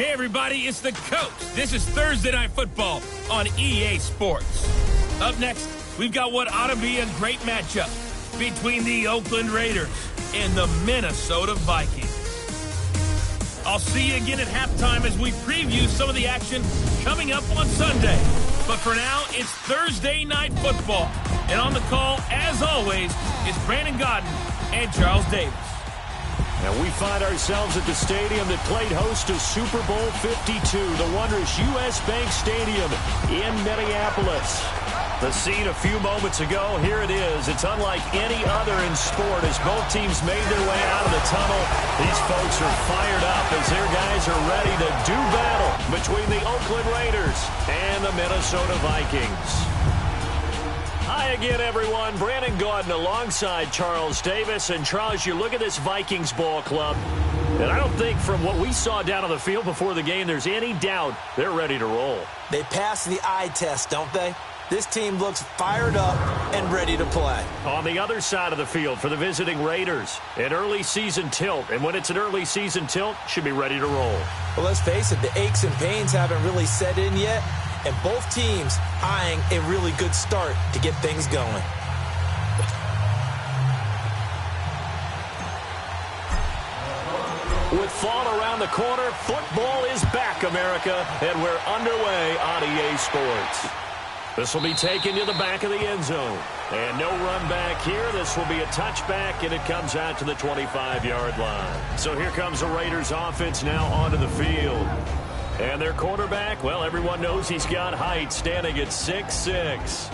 Hey, everybody, it's the coach. This is Thursday Night Football on EA Sports. Up next, we've got what ought to be a great matchup between the Oakland Raiders and the Minnesota Vikings. I'll see you again at halftime as we preview some of the action coming up on Sunday. But for now, it's Thursday Night Football. And on the call, as always, is Brandon Godden and Charles Davis. And we find ourselves at the stadium that played host to Super Bowl 52, the wondrous U.S. Bank Stadium in Minneapolis. The scene a few moments ago, here it is. It's unlike any other in sport as both teams made their way out of the tunnel. These folks are fired up as their guys are ready to do battle between the Oakland Raiders and the Minnesota Vikings. Hi again, everyone. Brandon Gaudin alongside Charles Davis. And Charles, you look at this Vikings ball club, and I don't think from what we saw down on the field before the game there's any doubt they're ready to roll. They pass the eye test, don't they? This team looks fired up and ready to play. On the other side of the field for the visiting Raiders, an early season tilt. And when it's an early season tilt, should be ready to roll. Well, let's face it, the aches and pains haven't really set in yet. And both teams eyeing a really good start to get things going. With fall around the corner, football is back, America, and we're underway on EA Sports. This will be taken to the back of the end zone. And no run back here. This will be a touchback, and it comes out to the 25-yard line. So here comes the Raiders offense now onto the field. And their quarterback, well, everyone knows he's got height, standing at 6'6".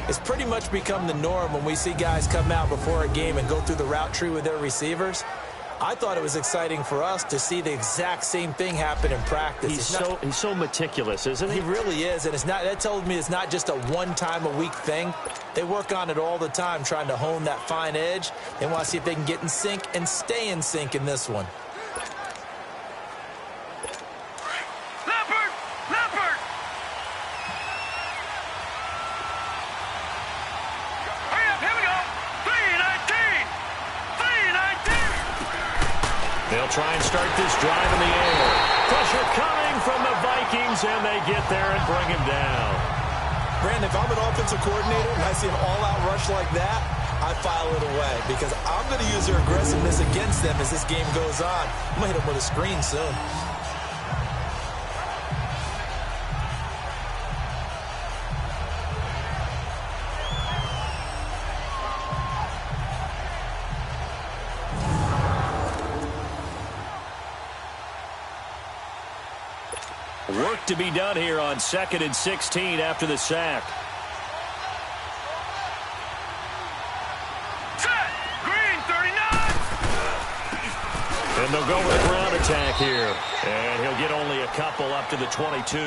It's pretty much become the norm when we see guys come out before a game and go through the route tree with their receivers. I thought it was exciting for us to see the exact same thing happen in practice. He's so meticulous, isn't he? He really is, and that told me it's not just a one-time-a-week thing. They work on it all the time, trying to hone that fine edge. They want to see if they can get in sync and stay in sync in this one. They'll try and start this drive in the air. Pressure coming from the Vikings, and they get there and bring him down. Brandon, if I'm an offensive coordinator and I see an all-out rush like that, I file it away because I'm going to use their aggressiveness against them as this game goes on. I'm going to hit them with a screen soon. Work to be done here on 2nd and 16 after the sack. Set! Green, 39! And they'll go with a ground attack here. And he'll get only a couple up to the 22.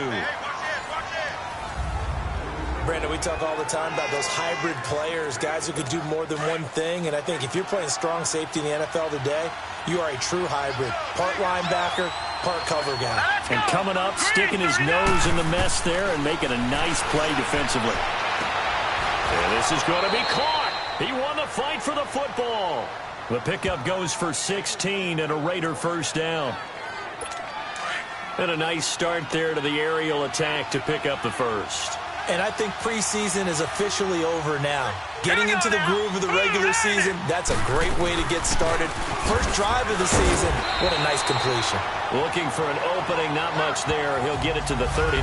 Brandon, we talk all the time about those hybrid players, guys who could do more than one thing. And I think if you're playing strong safety in the NFL today, you are a true hybrid. Part linebacker, part cover guy. And coming up, sticking his nose in the mess there and making a nice play defensively. And this is going to be caught. He won the fight for the football. The pickup goes for 16 and a Raider first down. And a nice start there to the aerial attack to pick up the first. And I think preseason is officially over now. Getting into the groove of the regular season, that's a great way to get started. First drive of the season, what a nice completion. Looking for an opening, not much there. He'll get it to the 39.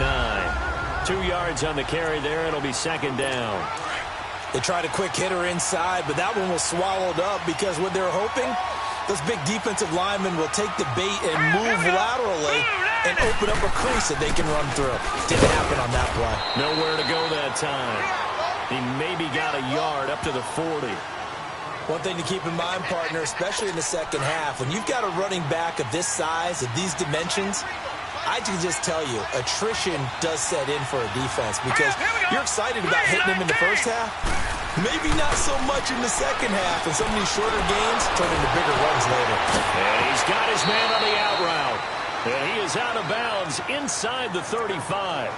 2 yards on the carry there. It'll be second down. They tried a quick hitter inside, but that one was swallowed up because what they're hoping, those big defensive linemen will take the bait and move laterally and open up a crease that they can run through. Didn't happen on that play. Nowhere to go that time. He maybe got a yard up to the 40. One thing to keep in mind, partner, especially in the second half, when you've got a running back of this size, of these dimensions, I can just tell you, attrition does set in for a defense because you're excited about hitting him in the first half. Maybe not so much in the second half, and some of these shorter gains turn into bigger runs later. And he's got his man on the out route. And he is out of bounds inside the 35.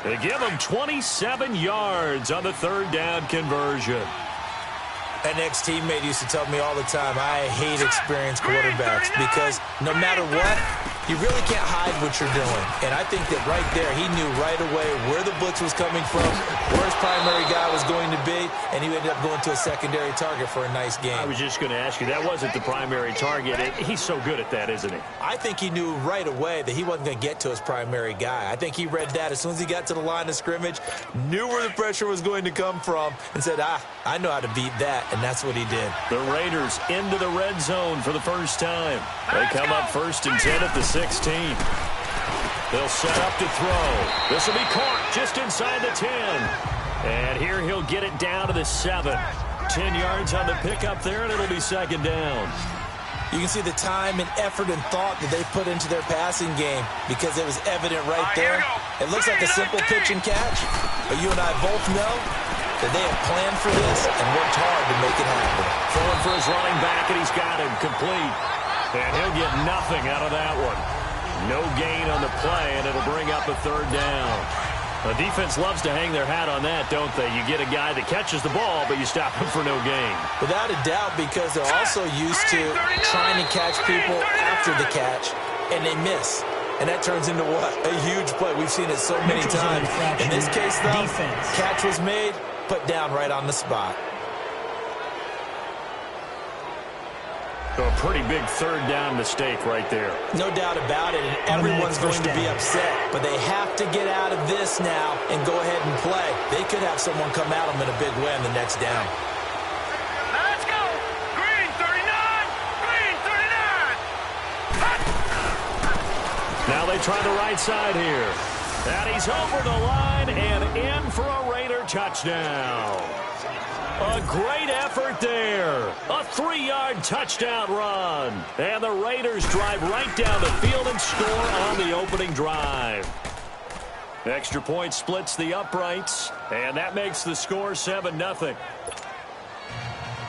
They give him 27 yards on the third down conversion. An ex-teammate used to tell me all the time, I hate experienced quarterbacks because no matter what, You really can't hide what you're doing. And I think that right there, he knew right away where the blitz was coming from, where his primary guy was going to be, and he ended up going to a secondary target for a nice game. I was just going to ask you, that wasn't the primary target. He's so good at that, isn't he? I think he knew right away that he wasn't going to get to his primary guy. I think he read that as soon as he got to the line of scrimmage, knew where the pressure was going to come from, and said, I know how to beat that, and that's what he did. The Raiders into the red zone for the first time. They come up 1st and 10 at the 16. They'll set up to throw. This will be caught just inside the 10. And here he'll get it down to the 7. 10 yards on the pickup there, and it'll be 2nd down. You can see the time and effort and thought that they put into their passing game because it was evident right there. It looks like a simple pitch and catch, but you and I both know that they have planned for this and worked hard to make it happen. Throwing for his running back, and he's got him complete. And he'll get nothing out of that one. No gain on the play, and it'll bring up a 3rd down. The defense loves to hang their hat on that, don't they? You get a guy that catches the ball, but you stop him for no gain. Without a doubt, because they're also used to trying to catch people after the catch, and they miss. And that turns into what? A huge play. We've seen it so many times. In this case, though, catch was made, put down right on the spot. So a pretty big 3rd down mistake right there. No doubt about it, and everyone's going to be upset. But they have to get out of this now and go ahead and play. They could have someone come at them in a big way on the next down. Let's go! Green 39! Green 39! Now they try the right side here. And he's over the line and in for a Raider touchdown. A great effort there. A 3-yard touchdown run. And the Raiders drive right down the field and score on the opening drive. Extra point splits the uprights, and that makes the score 7-0.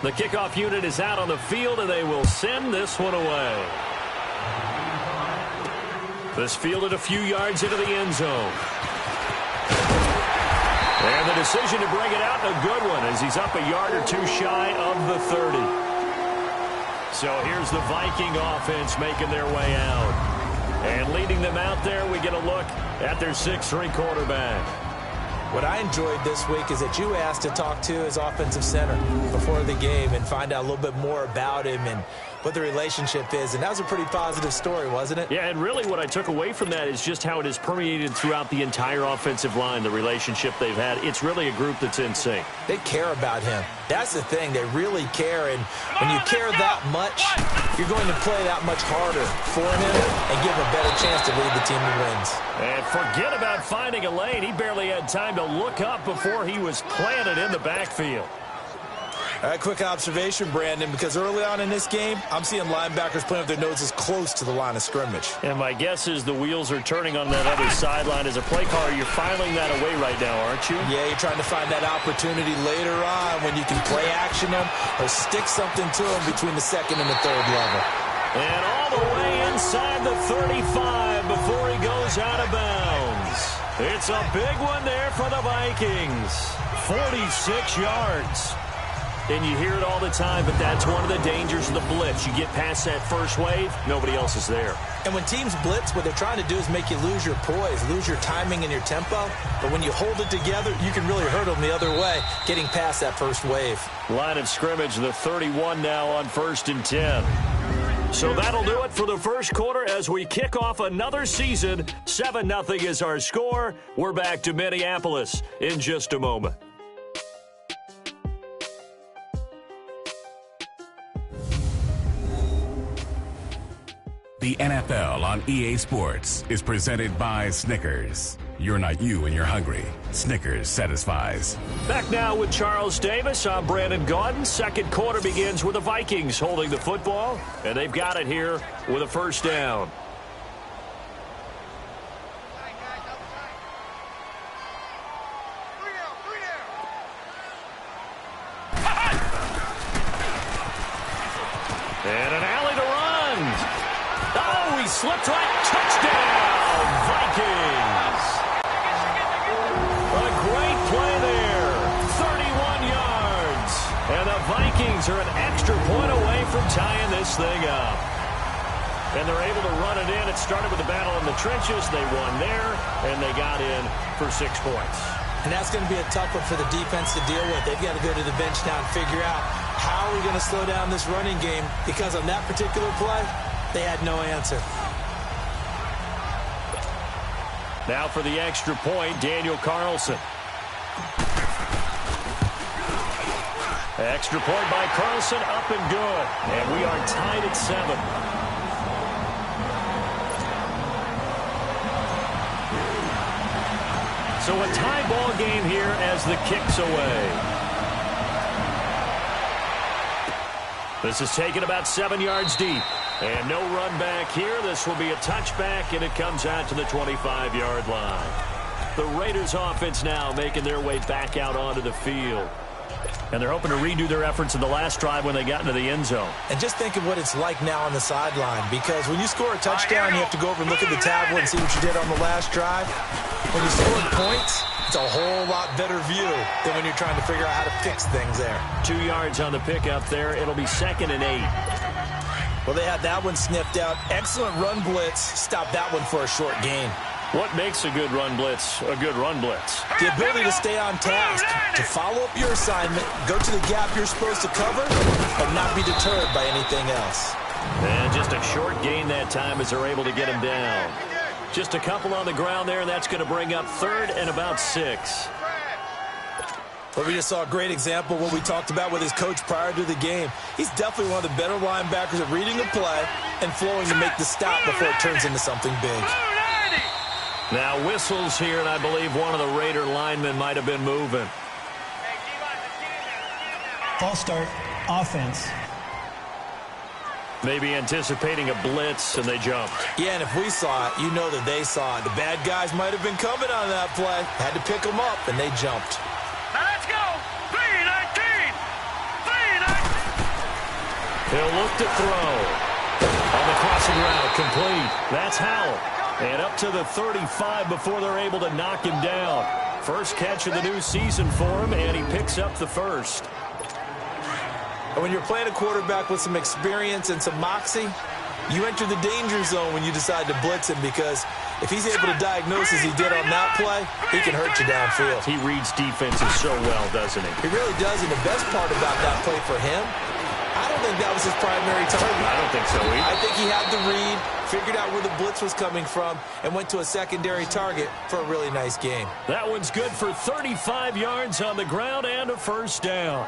The kickoff unit is out on the field, and they will send this one away. This fielded a few yards into the end zone. And the decision to bring it out, a good one, as he's up a yard or two shy of the 30. So here's the Viking offense making their way out. And leading them out there, we get a look at their 6'3" quarterback. What I enjoyed this week is that you asked to talk to his offensive center before the game and find out a little bit more about him and what the relationship is. And that was a pretty positive story, wasn't it? Yeah, and really what I took away from that is just how it has permeated throughout the entire offensive line, the relationship they've had. It's really a group that's in sync. They care about him. That's the thing. They really care. And when you care that much, you're going to play that much harder for him and give him a better chance to lead the team to wins. And forget about finding a lane. He barely had time to look up before he was planted in the backfield. All right, quick observation, Brandon, because early on in this game, I'm seeing linebackers playing with their noses close to the line of scrimmage. And my guess is the wheels are turning on that other sideline. As a play caller, you're filing that away right now, aren't you? Yeah, you're trying to find that opportunity later on when you can play action them or stick something to them between the 2nd and the 3rd level. And all the way inside the 35 before he goes out of bounds. It's a big one there for the Vikings. 46 yards. And you hear it all the time, but that's one of the dangers of the blitz. You get past that first wave, nobody else is there. And when teams blitz, what they're trying to do is make you lose your poise, lose your timing and your tempo. But when you hold it together, you can really hurt them the other way, getting past that first wave. Line of scrimmage, the 31 now on 1st and 10. So that'll do it for the first quarter as we kick off another season. 7-0 is our score. We're back to Minneapolis in just a moment. The NFL on EA Sports is presented by Snickers. You're not you and you're hungry. Snickers satisfies. Back now with Charles Davis. I'm Brandon Gaudin. Second quarter begins with the Vikings holding the football, and they've got it here with a 1st down. And an alley to run. Oh, he slipped right. Touchdown, Vikings. A great play there. 31 yards. And the Vikings are an extra point away from tying this thing up. and they're able to run it in. It started with a battle in the trenches. They won there, and they got in for 6 points. And that's going to be a tough one for the defense to deal with. They've got to go to the bench now and figure out how are we going to slow down this running game, because on that particular play, they had no answer. Now for the extra point, Daniel Carlson. Extra point by Carlson, up and good. And we are tied at 7. So a tie ball game here as the kick's away. This is taken about 7 yards deep. And no run back here. This will be a touchback, and it comes out to the 25-yard line. The Raiders offense now making their way back out onto the field. And they're hoping to redo their efforts in the last drive when they got into the end zone. And just think of what it's like now on the sideline, because when you score a touchdown, you have to go over and look at the tablet and see what you did on the last drive. When you score points, it's a whole lot better view than when you're trying to figure out how to fix things there. 2 yards on the pickup there. It'll be 2nd and 8. Well, they had that one sniffed out. Excellent run blitz. Stop that one for a short gain. What makes a good run blitz a good run blitz? The ability to stay on task, to follow up your assignment, go to the gap you're supposed to cover, and not be deterred by anything else. And just a short gain that time as they're able to get him down. Just a couple on the ground there, and that's going to bring up 3rd and about 6. But we just saw a great example of what we talked about with his coach prior to the game. He's definitely one of the better linebackers at reading the play and flowing to make the stop before it turns into something big. Now whistles here, and I believe one of the Raider linemen might have been moving. False start, offense. Maybe anticipating a blitz, and they jumped. Yeah, and if we saw it, you know that they saw it. The bad guys might have been coming on that play. Had to pick them up, and they jumped. Now let's go. 3-19. 3-19. He'll look to throw. On the crossing route, complete. That's Howell. And up to the 35 before they're able to knock him down. First catch of the new season for him, and he picks up the first. And when you're playing a quarterback with some experience and some moxie, you enter the danger zone when you decide to blitz him, because if he's able to diagnose as he did on that play, he can hurt you downfield. He reads defenses so well, doesn't he? He really does, and the best part about that play for him, I don't think that was his primary target. I don't think so either. I think he had the read, figured out where the blitz was coming from, and went to a secondary target for a really nice game. That one's good for 35 yards on the ground and a first down.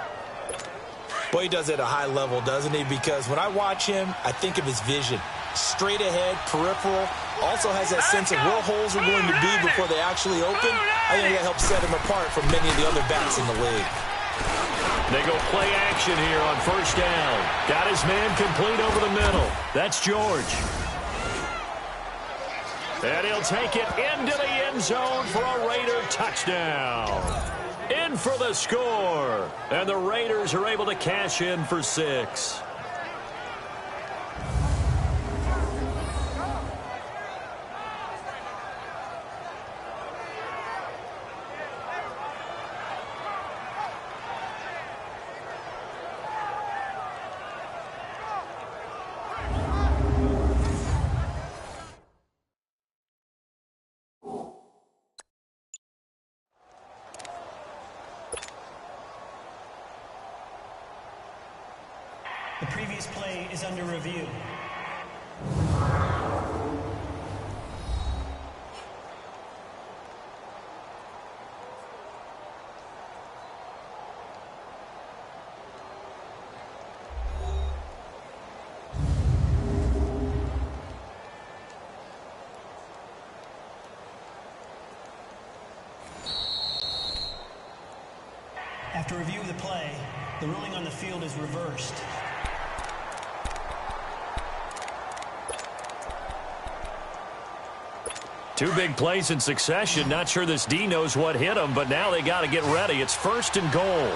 Boy, he does it at a high level, doesn't he? Because when I watch him, I think of his vision. Straight ahead, peripheral, also has that sense of where holes are going to be before they actually open. I think that helps set him apart from many of the other backs in the league. They go play action here on first down. Got his man complete over the middle. That's George. And he'll take it into the end zone for a Raider touchdown. In for the score. And the Raiders are able to cash in for 6. The previous play is under review. After review of the play, the ruling on the field is reversed. Two big plays in succession. Not sure this D knows what hit him, but now they got to get ready. It's 1st and goal.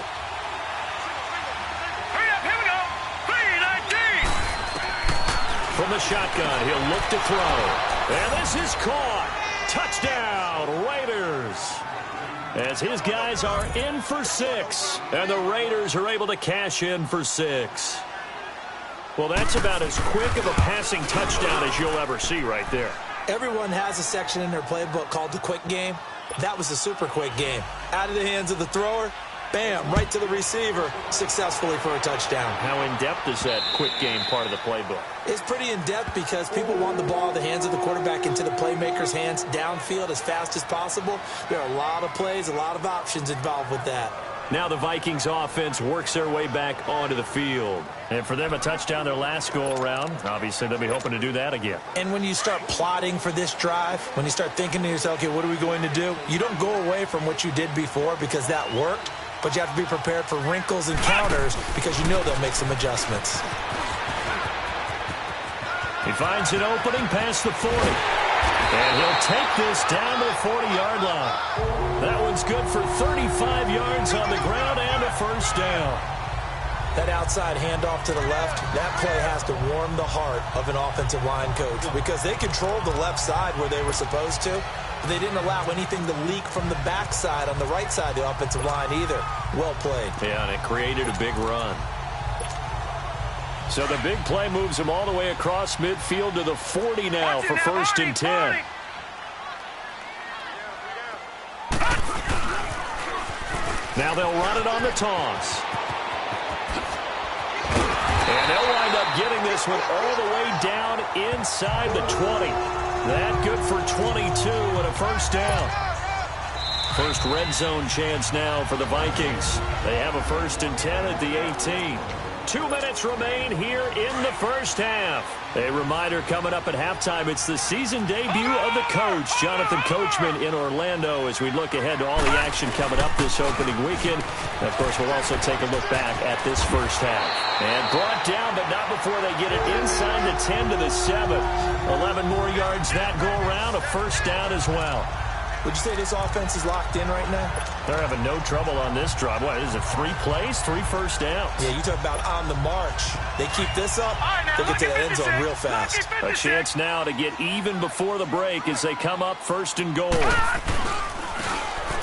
Hurry up, here we go. 3-19. From the shotgun, he'll look to throw. And this is caught. Touchdown, Raiders. As his guys are in for 6, and the Raiders are able to cash in for 6. Well, that's about as quick of a passing touchdown as you'll ever see right there. Everyone has a section in their playbook called the quick game. That was a super quick game. Out of the hands of the thrower, bam, right to the receiver, successfully for a touchdown. How in-depth is that quick game part of the playbook? It's pretty in-depth because people want the ball in the hands of the quarterback into the playmaker's hands downfield as fast as possible. There are a lot of plays, a lot of options involved with that. Now the Vikings offense works their way back onto the field. And for them, a touchdown their last go-around. Obviously, they'll be hoping to do that again. And when you start plotting for this drive, when you start thinking to yourself, okay, what are we going to do? You don't go away from what you did before because that worked, but you have to be prepared for wrinkles and counters because you know they'll make some adjustments. He finds an opening past the 40. And he'll take this down to the 40-yard line. That one's good for 35 yards on the ground and a first down. That outside handoff to the left, that play has to warm the heart of an offensive line coach because they controlled the left side where they were supposed to, but they didn't allow anything to leak from the backside on the right side of the offensive line either. Well played. Yeah, and it created a big run. So the big play moves him all the way across midfield to the 40 now for first and 10. Now they'll run it on the toss. And they'll wind up getting this one all the way down inside the 20. That good for 22 and a first down. First red zone chance now for the Vikings. They have a first and 10 at the 18. 2 minutes remain here in the first half. A reminder coming up at halftime, it's the season debut of the coach, Jonathan Coachman in Orlando, as we look ahead to all the action coming up this opening weekend. And of course, we'll also take a look back at this first half. And brought down, but not before they get it inside the 10 to the 7. 11 more yards that go around, a first down as well. Would you say this offense is locked in right now? They're having no trouble on this drive. What, is it 3 plays, 3 first downs? Yeah, you talk about on the march. They keep this up, they get to the end zone real fast. A chance now to get even before the break as they come up first and goal.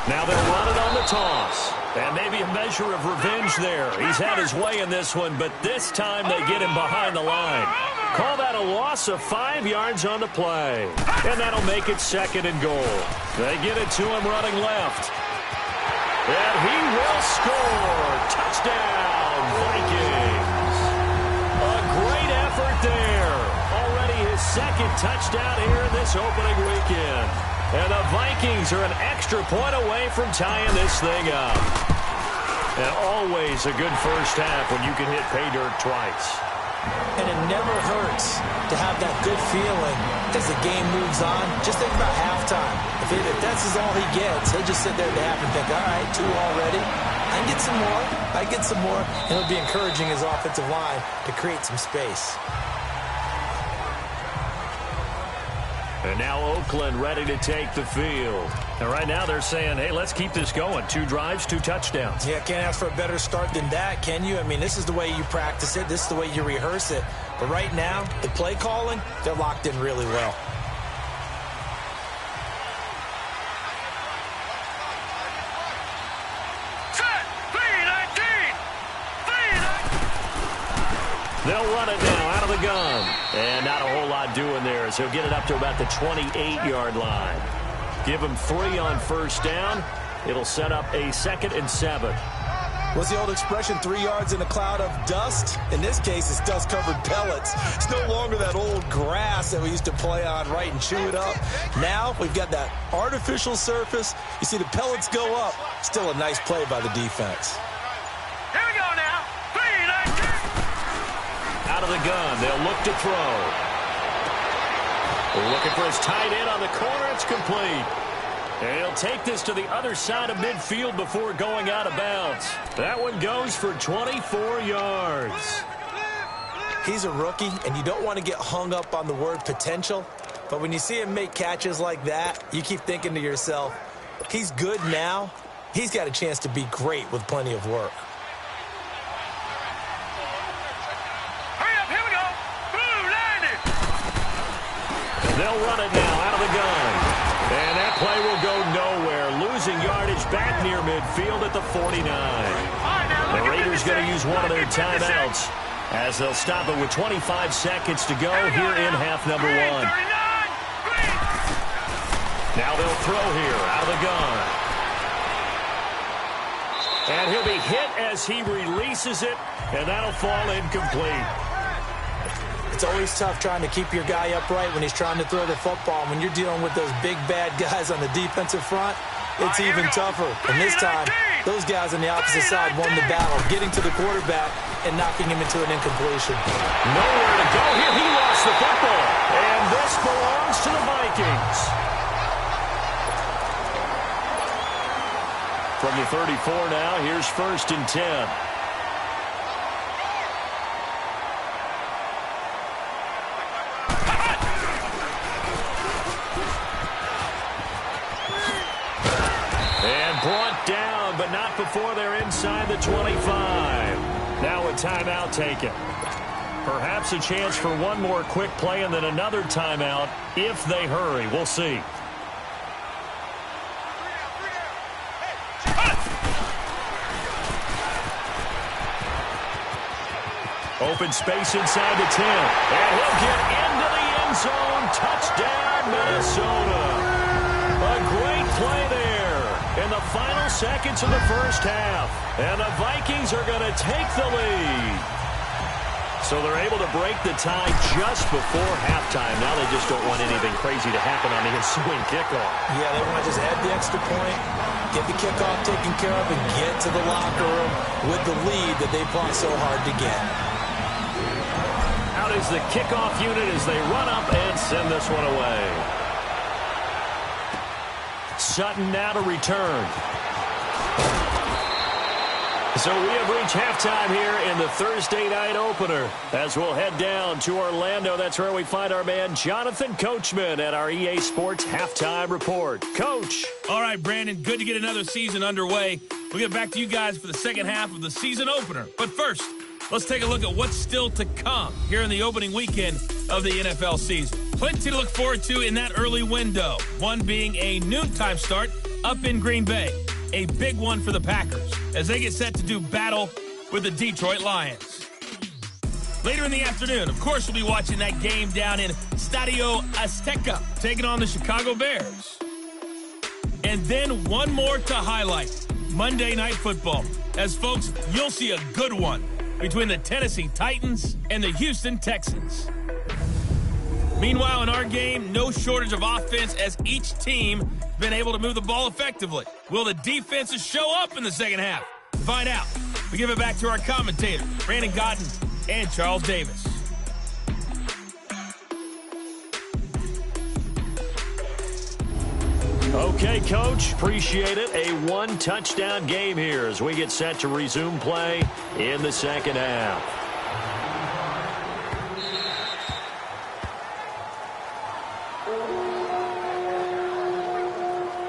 Now they'll run it on the toss. And maybe a measure of revenge there. He's had his way in this one, but this time they get him behind the line. Call that a loss of 5 yards on the play. And that'll make it second and goal. They get it to him running left. And he will score. Touchdown, Vikings. A great effort there. Already his second touchdown here in this opening weekend. And the Vikings are an extra point away from tying this thing up. And always a good first half when you can hit pay dirt twice. And it never hurts to have that good feeling as the game moves on. Just think about halftime. If that's all he gets, he'll just sit there at the half and think, all right, 2 already. I can get some more. I get some more. And it'll be encouraging his offensive line to create some space. And now Oakland ready to take the field. And right now they're saying, hey, let's keep this going. 2 drives, 2 touchdowns. Yeah, can't ask for a better start than that, can you? I mean, this is the way you practice it. This is the way you rehearse it. But right now, the play calling, they're locked in really well. They'll run it now out of the gun. And not a whole lot doing there as he'll get it up to about the 28-yard line. Give him 3 on first down. It'll set up a 2nd and 7. What's the old expression, 3 yards in a cloud of dust? In this case, it's dust-covered pellets. It's no longer that old grass that we used to play on, right, and chew it up. Now we've got that artificial surface. You see the pellets go up. Still a nice play by the defense. Here we go now. 3-19. Out of the gun, they'll look to throw. We're looking for his tight end on the corner. It's complete. And he'll take this to the other side of midfield before going out of bounds. That one goes for 24 yards. He's a rookie, and you don't want to get hung up on the word potential. But when you see him make catches like that, you keep thinking to yourself, he's good now. He's got a chance to be great with plenty of work. They'll run it now out of the gun. And that play will go nowhere. Losing yardage back near midfield at the 49. The Raiders going to use one of their timeouts. As they'll stop it with 25 seconds to go here in half number 1. Now they'll throw here out of the gun. And he'll be hit as he releases it, and that'll fall incomplete. It's always tough trying to keep your guy upright when he's trying to throw the football. When you're dealing with those big, bad guys on the defensive front, it's even tougher. And this time, those guys on the opposite side won the battle, getting to the quarterback and knocking him into an incompletion. Nowhere to go here. He lost the football. And this belongs to the Vikings. From the 34 now, here's 1st and 10. Brought down, but not before they're inside the 25. Now a timeout taken. Perhaps a chance for one more quick play and then another timeout if they hurry. We'll see. Open space inside the 10. And he'll get into the end zone. Touchdown, Minnesota. A great play there in the final seconds of the first half. And the Vikings are going to take the lead. So they're able to break the tie just before halftime. Now they just don't want anything crazy to happen on the ensuing kickoff. Yeah, they want to just add the extra point, get the kickoff taken care of, and get to the locker room with the lead that they fought so hard to get. Out is the kickoff unit as they run up and send this one away. Sutton now to return. So we have reached halftime here in the Thursday night opener. As we'll head down to Orlando, that's where we find our man Jonathan Coachman at our EA Sports Halftime Report. Coach. All right, Brandon, good to get another season underway. We'll get back to you guys for the second half of the season opener. But first, let's take a look at what's still to come here in the opening weekend of the NFL season. Plenty to look forward to in that early window, one being a noontime start up in Green Bay. A big one for the Packers as they get set to do battle with the Detroit Lions. Later in the afternoon, of course, we'll be watching that game down in Stadio Azteca, taking on the Chicago Bears. And then one more to highlight, Monday Night Football. As folks, you'll see a good one between the Tennessee Titans and the Houston Texans. Meanwhile, in our game, no shortage of offense as each team has been able to move the ball effectively. Will the defenses show up in the second half? To find out, we give it back to our commentators, Brandon Gotten and Charles Davis. Okay, Coach, appreciate it. A one-touchdown game here as we get set to resume play in the second half.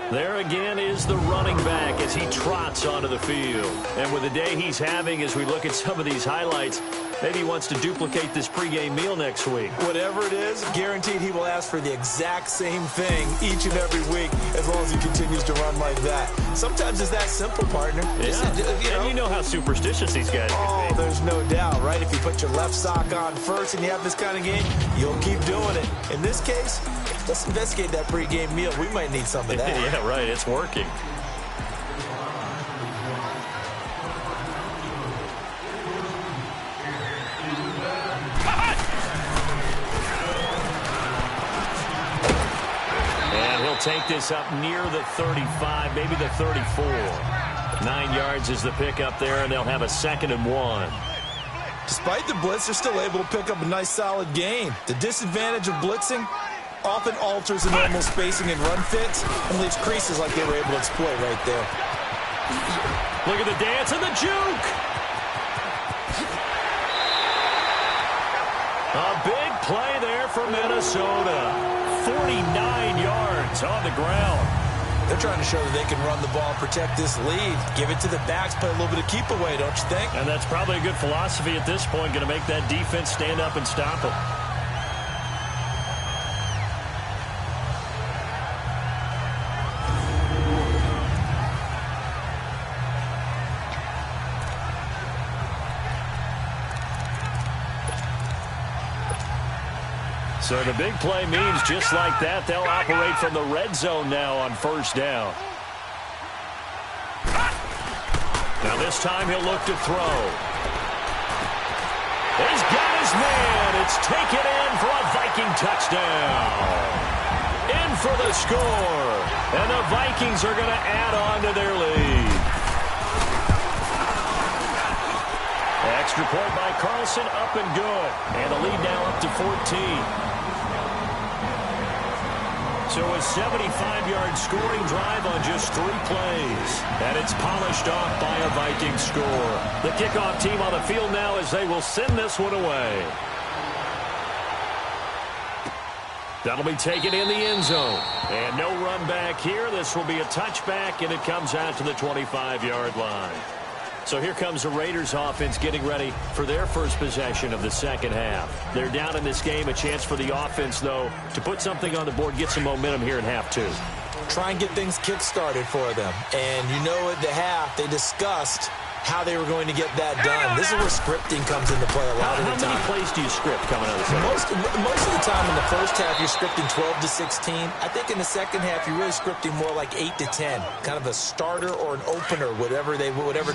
There again is the running back as he trots onto the field. And with the day he's having, as we look at some of these highlights, maybe he wants to duplicate this pregame meal next week. Whatever it is, guaranteed he will ask for the exact same thing each and every week as long as he continues to run like that. Sometimes it's that simple, partner. Yeah. And you know how superstitious these guys can be. There's no doubt, right? If you put your left sock on first and you have this kind of game, you'll keep doing it. In this case, let's investigate that pregame meal. We might need some of that. Yeah, right. It's working. And he'll take this up near the 35, maybe the 34. 9 yards is the pickup there, and they'll have a 2nd and 1. Despite the blitz, they're still able to pick up a nice, solid gain. The disadvantage of blitzing often alters the normal spacing and run fits and leaves creases like they were able to exploit right there. Look at the dance and the juke. A big play there for Minnesota. 49 yards on the ground. They're trying to show that they can run the ball, protect this lead. Give it to the backs, play a little bit of keep away, don't you think? And that's probably a good philosophy at this point, going to make that defense stand up and stop them. So the big play means just like that, they'll operate from the red zone now on first down. Now this time he'll look to throw. He's got his man. It's taken in for a Viking touchdown. In for the score. And the Vikings are going to add on to their lead. Extra point by Carlson, up and good. And the lead now up to 14. So a 75-yard scoring drive on just 3 plays. And it's polished off by a Viking score. The kickoff team on the field now as they will send this one away. That'll be taken in the end zone. And no run back here. This will be a touchback, and it comes out to the 25-yard line. So here comes the Raiders offense getting ready for their first possession of the second half. They're down in this game. A chance for the offense, though, to put something on the board, get some momentum here in half 2. Try and get things kick-started for them. And you know at the half, they discussed how they were going to get that done. This is where scripting comes into play a lot of the time. How many plays do you script coming out of the second? Most of the time in the first half, you're scripting 12 to 16. I think in the second half, you're really scripting more like 8 to 10. Kind of a starter or an opener, whatever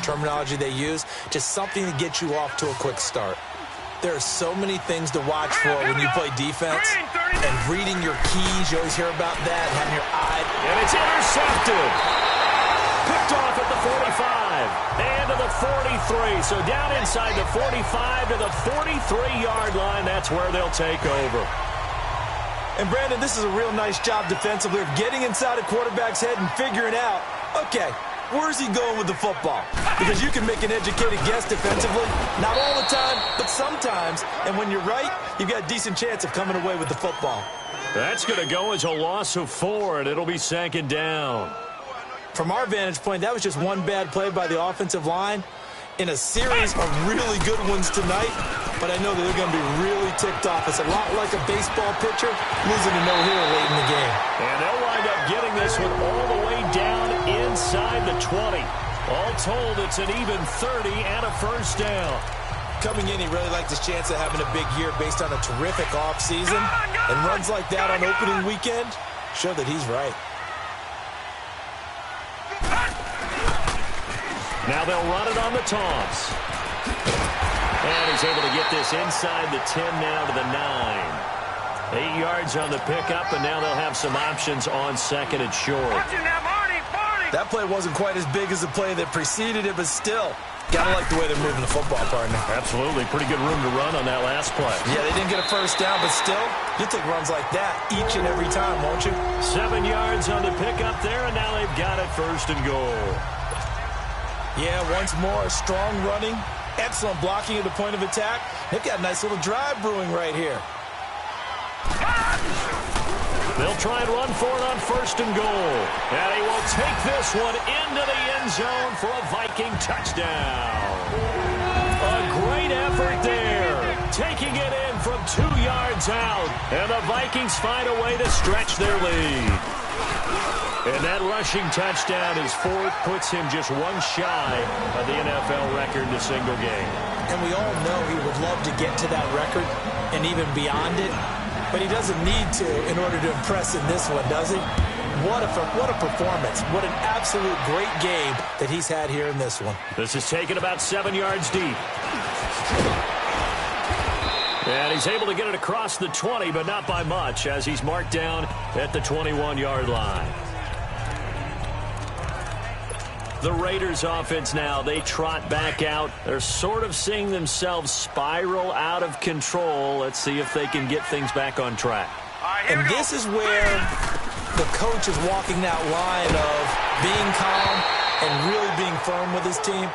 terminology they use. Just something to get you off to a quick start. There are so many things to watch for when you play defense. And reading your keys, you always hear about that, having your eye. And it's intercepted. Picked off at the 45 and to the 43. So down inside the 45 to the 43-yard line. That's where they'll take over. And, Brandon, this is a real nice job defensively of getting inside a quarterback's head and figuring out, okay, where's he going with the football? Because you can make an educated guess defensively. Not all the time, but sometimes. And when you're right, you've got a decent chance of coming away with the football. That's going to go as a loss of 4, and it'll be second down. From our vantage point, that was just one bad play by the offensive line in a series of really good ones tonight. But I know that they're going to be really ticked off. It's a lot like a baseball pitcher losing a no-hitter late in the game. And they'll wind up getting this one all the way down inside the 20. All told, it's an even 30 and a first down. Coming in, he really liked his chance of having a big year based on a terrific offseason. And runs like that on opening weekend show that he's right. Now they'll run it on the toss. And he's able to get this inside the 10 now to the 9. 8 yards on the pickup, and now they'll have some options on second and short. That play wasn't quite as big as the play that preceded it, but still, gotta like the way they're moving the football, partner. Absolutely. Pretty good room to run on that last play. Yeah, they didn't get a first down, but still, you'll take runs like that each and every time, won't you? 7 yards on the pickup there, and now they've got it first and goal. Yeah, once more, strong running, excellent blocking at the point of attack. They've got a nice little drive brewing right here. They'll try and run for it on first and goal. And he will take this one into the end zone for a Viking touchdown. A great effort there. Taking it in from 2 yards out. And the Vikings find a way to stretch their lead. And that rushing touchdown, his 4th, puts him just one shy of the NFL record in a single game. And we all know he would love to get to that record and even beyond it. But he doesn't need to in order to impress in this one, does he? What a performance. What an absolute great game that he's had here in this one. This is taken about 7 yards deep. And he's able to get it across the 20, but not by much, as he's marked down at the 21-yard line. The Raiders offense now, they trot back out. They're sort of seeing themselves spiral out of control. Let's see if they can get things back on track. And this is where the coach is walking that line of being calm and really being firm with his team.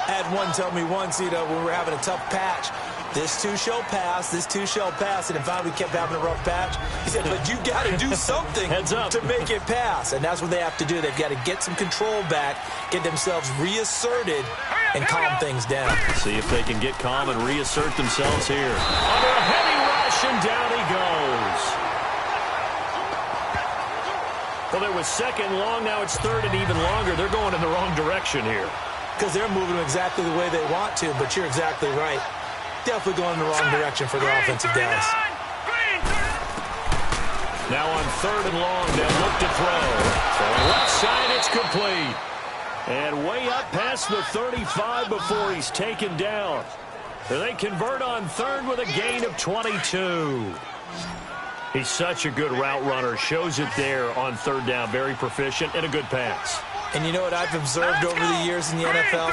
I had one tell me once, when we were having a tough patch, this too shall pass, this too shall pass. And in fact, we kept having a rough patch. He said, but you got to do something to make it pass. And that's what they have to do. They've got to get some control back, get themselves reasserted, and calm things down. See if they can get calm and reassert themselves here. Under a heavy rush, and down he goes. Well, there was second long. Now it's third and even longer. They're going in the wrong direction here. Because they're moving exactly the way they want to, but you're exactly right. Definitely going in the wrong direction for the offensive guys. Now on 3rd and long, they'll look to throw. Throwing left side, it's complete. And way up past the 35 before he's taken down. They convert on 3rd with a gain of 22. He's such a good route runner. Shows it there on 3rd down. Very proficient and a good pass. And you know what I've observed over the years in the NFL?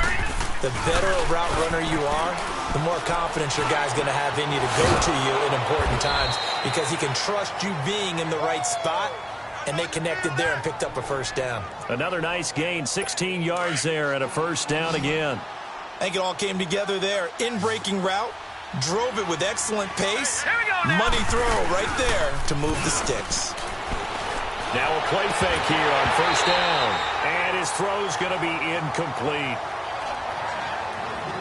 The better a route runner you are, the more confidence your guy's going to have in you to go to you in important times because he can trust you being in the right spot, and they connected there and picked up a 1st down. Another nice gain, 16 yards there and a 1st down again. I think it all came together there. In-breaking route, drove it with excellent pace. Money throw right there to move the sticks. Now a play fake here on 1st down. And his throw's going to be incomplete.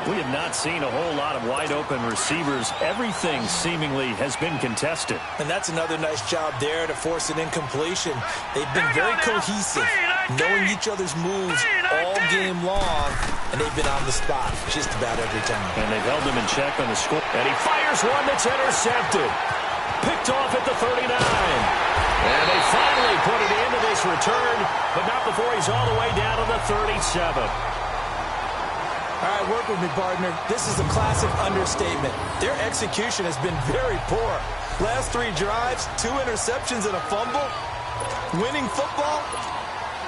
We have not seen a whole lot of wide-open receivers. Everything seemingly has been contested. And that's another nice job there to force an incompletion. They've been very cohesive, knowing each other's moves all game long, and they've been on the spot just about every time. And they've held him in check on the score. And he fires one that's intercepted. Picked off at the 39. And they finally put it into this return, but not before he's all the way down to the 37. All right, work with me, partner. This is a classic understatement. Their execution has been very poor. Last 3 drives, 2 interceptions and a fumble. Winning football?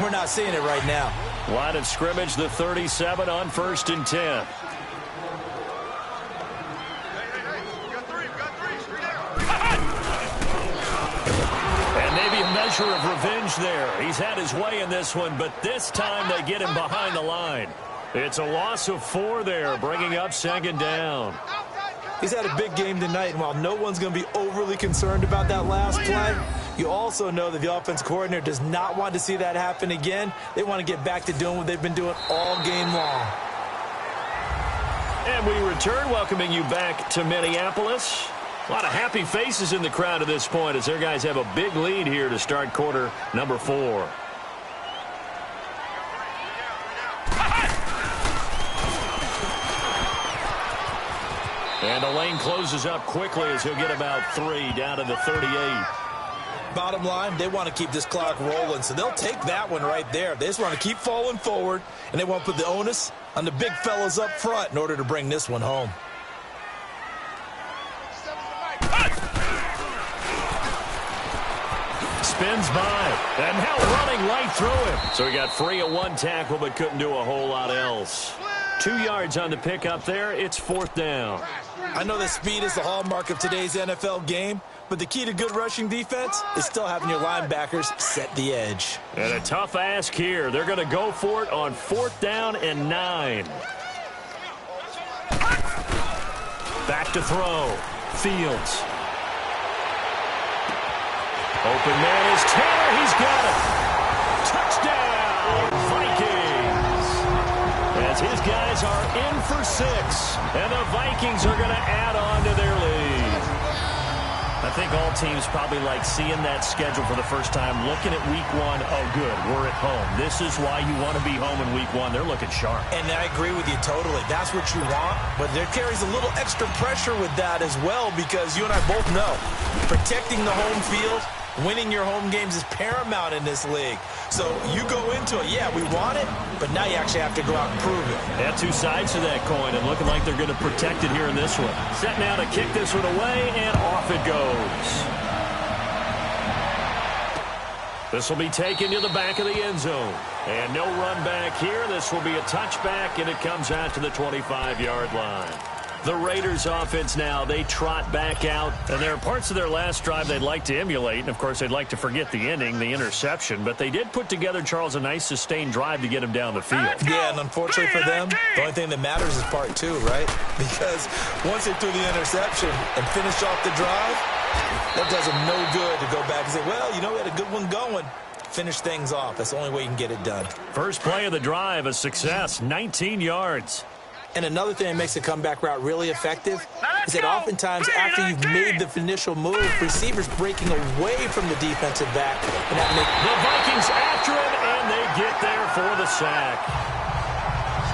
We're not seeing it right now. Line of scrimmage, the 37 on 1st and 10. And maybe a measure of revenge there. He's had his way in this one, but this time they get him behind the line. It's a loss of 4 there, bringing up 2nd down. He's had a big game tonight, and while no one's going to be overly concerned about that last play, you also know that the offense coordinator does not want to see that happen again. They want to get back to doing what they've been doing all game long. And we return, welcoming you back to Minneapolis. A lot of happy faces in the crowd at this point as their guys have a big lead here to start quarter number 4. And the lane closes up quickly as he'll get about 3 down to the 38. Bottom line, they want to keep this clock rolling, so they'll take that one right there. They just want to keep falling forward, and they want to put the onus on the big fellas up front in order to bring this one home. Spins by, and now running right through him. So he got free of 1 tackle, but couldn't do a whole lot else. 2 yards on the pick up there. It's 4th down. I know that speed is the hallmark of today's NFL game, but the key to good rushing defense is still having your linebackers set the edge. And a tough ask here. They're going to go for it on 4th down and 9. Back to throw. Fields. Open man is Taylor. He's got it. Touchdown, Vikings. As his guys are in for 6. And the Vikings are going to add on to their lead. I think all teams probably like seeing that schedule for the first time, looking at week 1. Oh, good, we're at home. This is why you want to be home in week 1. They're looking sharp. And I agree with you totally. That's what you want. But there carries a little extra pressure with that as well because you and I both know protecting the home field, winning your home games is paramount in this league. So you go into it, yeah, we want it, but now you actually have to go out and prove it. Yeah, 2 sides to that coin, and looking like they're going to protect it here in this one. Set now to kick this one away, and off it goes. This will be taken to the back of the end zone. And no run back here. This will be a touchback, and it comes out to the 25-yard line. The Raiders offense now, they trot back out. And there are parts of their last drive they'd like to emulate. And, of course, they'd like to forget the ending, the interception. But they did put together, Charles, a nice sustained drive to get him down the field. Yeah, and unfortunately for them, the only thing that matters is part 2, right? Because once they threw the interception and finished off the drive, that does them no good to go back and say, well, you know, we had a good one going. Finish things off. That's the only way you can get it done. First play of the drive, a success, 19 yards. And another thing that makes the comeback route really effective is that oftentimes after you've made the initial move, receivers breaking away from the defensive back. And that the Vikings after him, and they get there for the sack.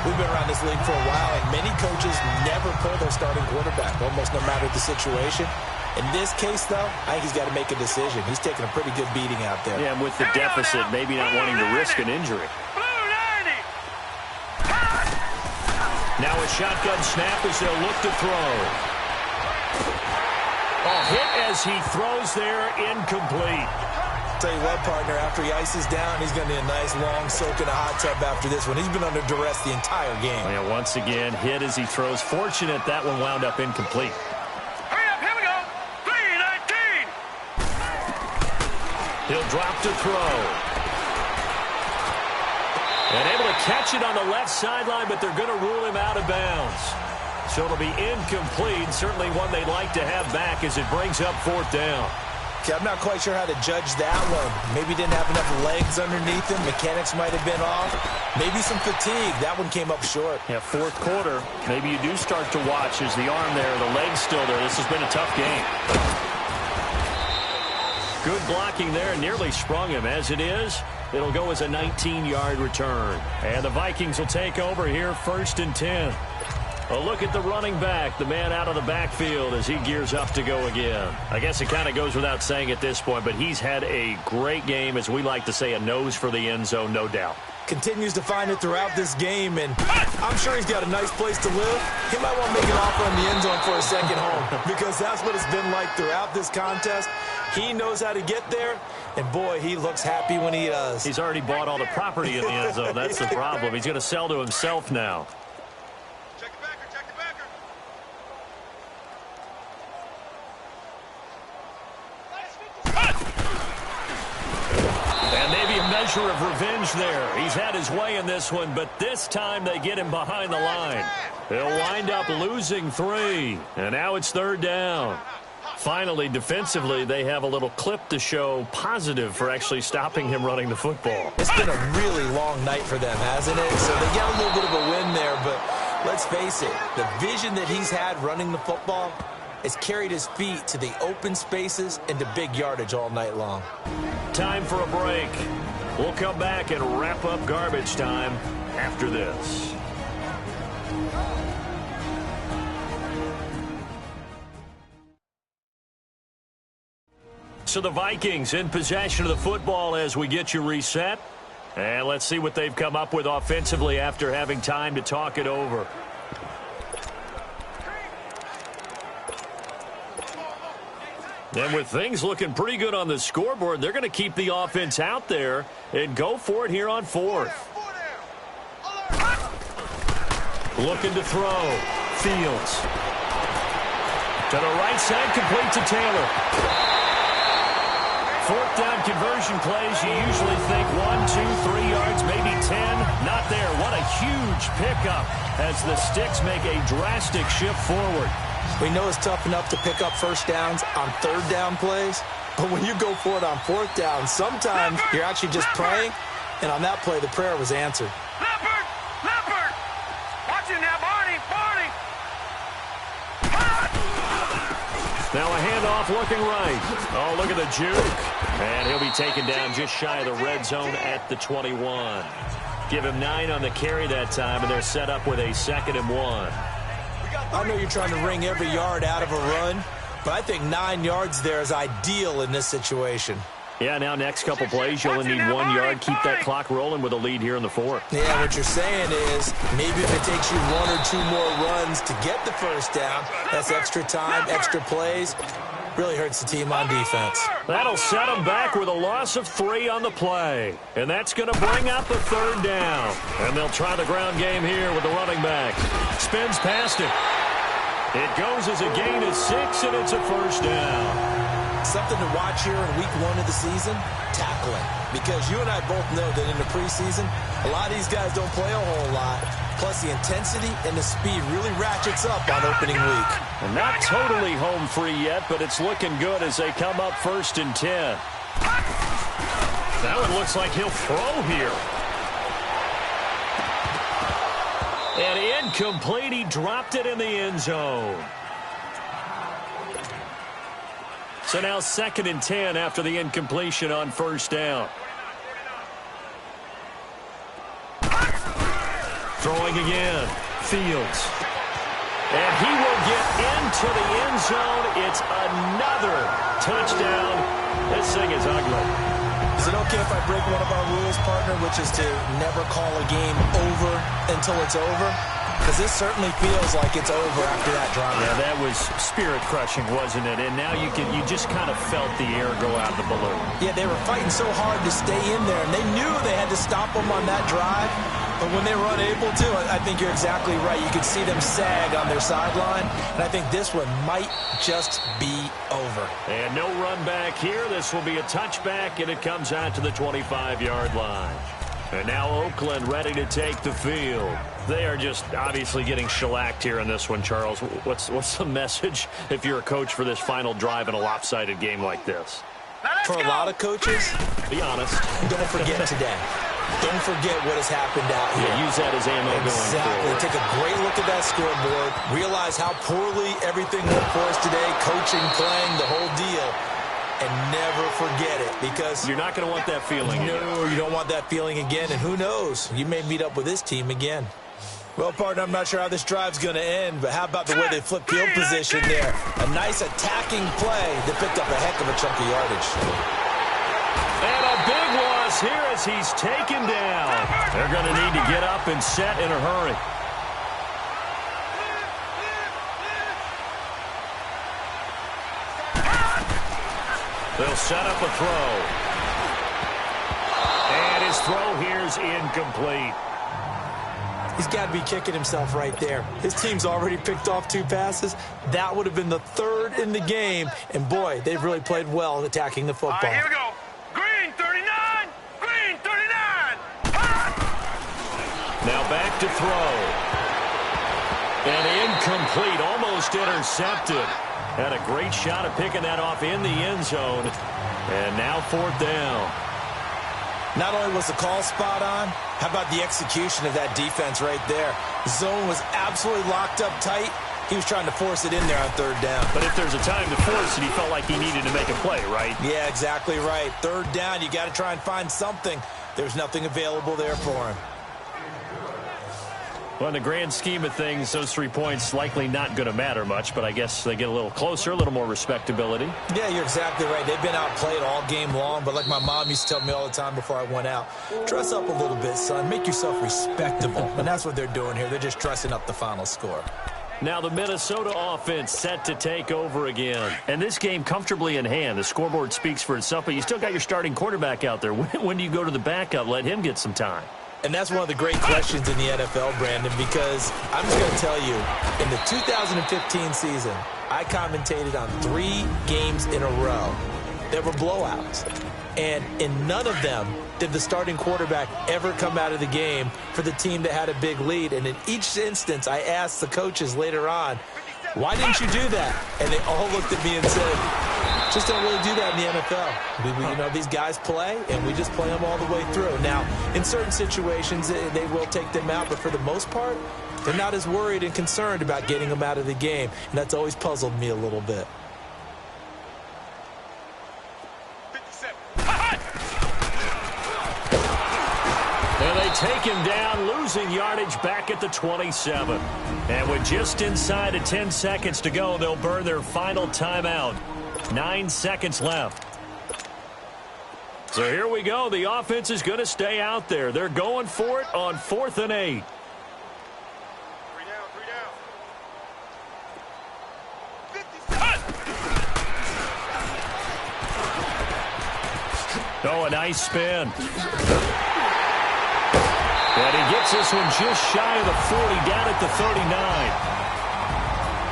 We've been around this league for a while, and many coaches never pull their starting quarterback, almost no matter the situation. In this case, though, I think he's got to make a decision. He's taking a pretty good beating out there. Yeah, and with the deficit, maybe not wanting to risk an injury. Now a shotgun snap as they'll look to throw. A hit as he throws there, incomplete. Tell you what, partner, after he ices down, he's going to need a nice long soak in a hot tub after this one. He's been under duress the entire game. Yeah, once again, hit as he throws. Fortunate that one wound up incomplete. Hurry up, here we go. 3-19. He'll drop to throw. And able to catch it on the left sideline, but they're going to rule him out of bounds. So it'll be incomplete. Certainly one they'd like to have back as it brings up 4th down. Okay, I'm not quite sure how to judge that one. Maybe didn't have enough legs underneath him. Mechanics might have been off. Maybe some fatigue. That one came up short. Yeah, 4th quarter. Maybe you do start to watch as the arm there, the leg's still there. This has been a tough game. Good blocking there. Nearly sprung him. As it is, it'll go as a 19-yard return. And the Vikings will take over here, 1st and 10. A look at the running back, the man out of the backfield as he gears up to go again. I guess it kind of goes without saying at this point, but he's had a great game, as we like to say, a nose for the end zone, no doubt. Continues to find it throughout this game, and I'm sure he's got a nice place to live. He might want to make an offer on the end zone for a second home, because that's what it's been like throughout this contest. He knows how to get there, and boy, he looks happy when he does. He's already bought all the property in the end zone. That's the problem. He's going to sell to himself now. Measure of revenge there. He's had his way in this one, but this time they get him behind the line. They'll wind up losing 3, and now it's 3rd down. Finally, defensively, they have a little clip to show positive for actually stopping him running the football. It's been a really long night for them, hasn't it? So they got a little bit of a win there, but let's face it, the vision that he's had running the football has carried his feet to the open spaces and to big yardage all night long. Time for a break. We'll come back and wrap up garbage time after this. So the Vikings in possession of the football as we get you reset. And let's see what they've come up with offensively after having time to talk it over. And with things looking pretty good on the scoreboard, they're going to keep the offense out there and go for it here on 4th. Looking to throw. Fields. To the right side, complete to Taylor. 4th down conversion plays, you usually think 1, 2, 3 yards, maybe 10. Not there. What a huge pickup as the Sticks make a drastic shift forward. We know it's tough enough to pick up first downs on 3rd down plays, but when you go for it on 4th down, sometimes you're actually just praying, and on that play, the prayer was answered. Leopard! Watch him now, Barney! Now a handoff looking right. Oh, look at the juke. And he'll be taken down just shy of the red zone at the 21. Give him 9 on the carry that time, and they're set up with a 2nd and 1. I know you're trying to wring every yard out of a run, but I think 9 yards there is ideal in this situation. Yeah, now next couple plays, you'll only need 1 yard. Keep that clock rolling with a lead here in the 4th. Yeah, what you're saying is maybe if it takes you 1 or 2 more runs to get the first down, that's extra time, extra plays. Really hurts the team on defense. That'll set them back with a loss of 3 on the play. And that's going to bring up a 3rd down. And they'll try the ground game here with the running back. Spins past it. It goes as a gain of 6, and it's a 1st down. Something to watch here in week 1 of the season, tackling. Because you and I both know that in the preseason, a lot of these guys don't play a whole lot. Plus, the intensity and the speed really ratchets up on opening week. And not totally home free yet, but it's looking good as they come up 1st and 10. That one looks like he'll throw here. And incomplete. He dropped it in the end zone. So now 2nd and 10 after the incompletion on 1st down. Throwing again. Fields. And he will get into the end zone. It's another touchdown. This thing is ugly. Is it okay if I break one of our rules, partner, which is to never call a game over until it's over? Because this certainly feels like it's over after that drive. Yeah, that was spirit-crushing, wasn't it? And now you just kind of felt the air go out of the balloon. Yeah, they were fighting so hard to stay in there, and they knew they had to stop them on that drive. But when they were unable to, I think you're exactly right. You could see them sag on their sideline, and I think this one might just be over. And no run back here. This will be a touchback, and it comes out to the 25-yard line. And now Oakland ready to take the field. They are just obviously getting shellacked here in this one, Charles. What's the message if you're a coach for this final drive in a lopsided game like this? For a lot of coaches, be honest. Don't forget today. Don't forget what has happened out here. Yeah, use that as ammo going forward. Take a great look at that scoreboard. Realize how poorly everything went for us today. Coaching, playing, the whole deal. And never forget it, because you're not going to want that feeling again. No, you don't want that feeling again. And who knows? You may meet up with this team again. Well, partner, I'm not sure how this drive's going to end, but how about the way they flipped field position there? A nice attacking play that picked up a heck of a chunk of yardage. And a big loss here as he's taken down. They're going to need to get up and set in a hurry. They'll set up a throw. And his throw here's incomplete. He's got to be kicking himself right there. His team's already picked off 2 passes. That would have been the 3rd in the game. And, boy, they've really played well attacking the football. All right, here we go. Green 39. Green 39. Now back to throw. And incomplete. Almost intercepted. Had a great shot at picking that off in the end zone. And now 4th down. Not only was the call spot on, how about the execution of that defense right there? The zone was absolutely locked up tight. He was trying to force it in there on 3rd down. But if there's a time to force it, he felt like he needed to make a play, right? Yeah, exactly right. 3rd down, you got to try and find something. There's nothing available there for him. Well, in the grand scheme of things, those 3 points likely not going to matter much, but I guess they get a little closer, a little more respectability. Yeah, you're exactly right. They've been outplayed all game long, but like my mom used to tell me all the time before I went out, dress up a little bit, son. Make yourself respectable. And that's what they're doing here. They're just dressing up the final score. Now the Minnesota offense set to take over again. And this game comfortably in hand. The scoreboard speaks for itself, but you still got your starting quarterback out there. When do you go to the backup? Let him get some time. And that's one of the great questions in the NFL, Brandon, because I'm just going to tell you, in the 2015 season, I commentated on 3 games in a row that were blowouts. And in none of them did the starting quarterback ever come out of the game for the team that had a big lead. And in each instance, I asked the coaches later on, why didn't you do that? And they all looked at me and said, just don't really do that in the NFL. You know, these guys play, and we just play them all the way through. Now, in certain situations, they will take them out, but for the most part, they're not as worried and concerned about getting them out of the game, and that's always puzzled me a little bit. And they take him down, losing yardage back at the 27. And with just inside of 10 seconds to go, they'll burn their final timeout. 9 seconds left. So here we go. The offense is going to stay out there. They're going for it on 4th and 8. 3 down, 3 down. Oh, a nice spin. And he gets this one just shy of the 40, down at the 39.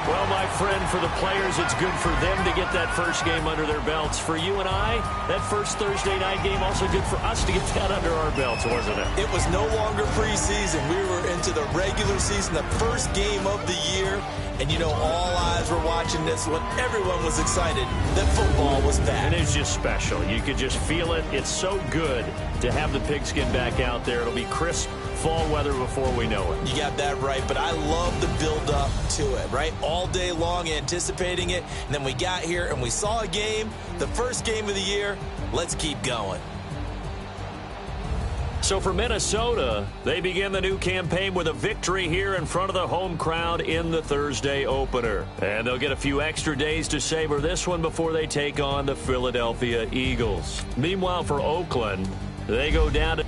Well, my friend, for the players, it's good for them to get that first game under their belts. For you and I, that first Thursday night game also good for us to get that under our belts, wasn't it? It was no longer preseason. We were into the regular season, the first game of the year. And, you know, all eyes were watching this one. Everyone was excited that football was back. And it's just special. You could just feel it. It's so good to have the pigskin back out there. It'll be crisp fall weather before we know it. You got that right, but I love the build-up to it, right? All day long anticipating it, and then we got here and we saw a game, the first game of the year. Let's keep going. So for Minnesota, they begin the new campaign with a victory here in front of the home crowd in the Thursday opener. And they'll get a few extra days to savor this one before they take on the Philadelphia Eagles. Meanwhile, for Oakland, they go down to